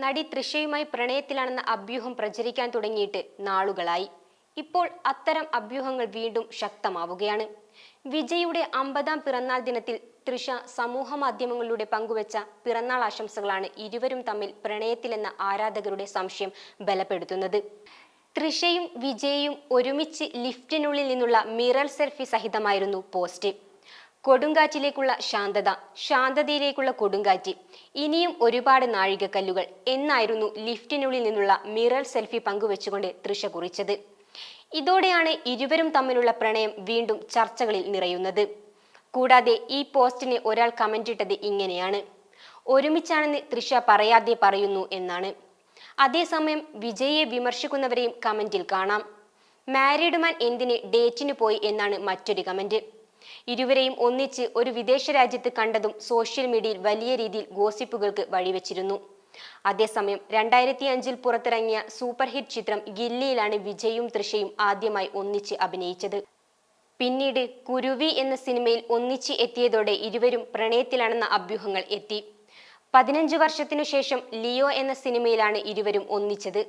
നടി തൃഷയുമായി പ്രണയത്തിലാണെന്ന അഭ്യൂഹം പ്രചരിക്കാൻ തുടങ്ങിയിട്ട് നാളുകളായി. ഇപ്പോൾ അത്തരം അഭ്യൂഹങ്ങൾ വീണ്ടും ശക്തമാവുകയാണ്. വിജയുടെ 50-ാം പിറന്നാൾ ദിനത്തിൽ തൃഷ സമൂഹ മാധ്യമങ്ങളിലൂടെ പങ്കുവച്ച പിറന്നാൾ ആശംസകളാണ് ഇരുവരും തമ്മിൽ പ്രണയത്തിലെന്ന ആരാധകരുടെ സംശയം ബലപ്പെടുത്തുന്നത്. തൃഷയും വിജയും ഒരുമിച്ച് ലിഫ്റ്റിനുള്ളിൽ നിന്നുള്ള മിറർ സെൽഫി സഹിതമായിരുന്നു പോസ്റ്റ്. കൊടുങ്കാറ്റിലേക്കുള്ള ശാന്തത, ശാന്തതയിലേക്കുള്ള കൊടുങ്കാറ്റ്, ഇനിയും ഒരുപാട് നാഴികക്കല്ലുകൾ എന്നായിരുന്നു ലിഫ്റ്റിനുള്ളിൽ നിന്നുള്ള മിറർ സെൽഫി പങ്കുവെച്ചുകൊണ്ട് തൃഷ കുറിച്ചത്. ഇതോടെയാണ് ഇരുവരും തമ്മിലുള്ള പ്രണയം വീണ്ടും ചർച്ചകളിൽ നിറയുന്നത്. കൂടാതെ ഈ പോസ്റ്റിന് ഒരാൾ കമന്റ് ഇട്ടത് ഇങ്ങനെയാണ്: ഒരുമിച്ചാണെന്ന് തൃഷ പറയാതെ പറയുന്നു എന്നാണ്. അതേസമയം വിജയെ വിമർശിക്കുന്നവരെയും കമന്റിൽ കാണാം. മാരീഡ് മാൻ എന്തിന് ഡേറ്റിന് പോയി എന്നാണ് മറ്റൊരു കമന്റ്. ഇരുവരെയും ഒന്നിച്ച് ഒരു വിദേശ രാജ്യത്ത് കണ്ടതും സോഷ്യൽ മീഡിയയിൽ വലിയ രീതിയിൽ ഗോസിപ്പുകൾക്ക് വഴിവെച്ചിരുന്നു. അതേസമയം 2005-ൽ പുറത്തിറങ്ങിയ സൂപ്പർ ഹിറ്റ് ചിത്രം ഗില്ലിയിലാണ് വിജയും തൃഷയും ആദ്യമായി ഒന്നിച്ച് അഭിനയിച്ചത്. പിന്നീട് കുരുവി എന്ന സിനിമയിൽ ഒന്നിച്ച് എത്തിയതോടെ ഇരുവരും പ്രണയത്തിലാണെന്ന അഭ്യൂഹങ്ങൾ എത്തി. 15 വർഷത്തിനു ശേഷം ലിയോ എന്ന സിനിമയിലാണ് ഇരുവരും ഒന്നിച്ചത്.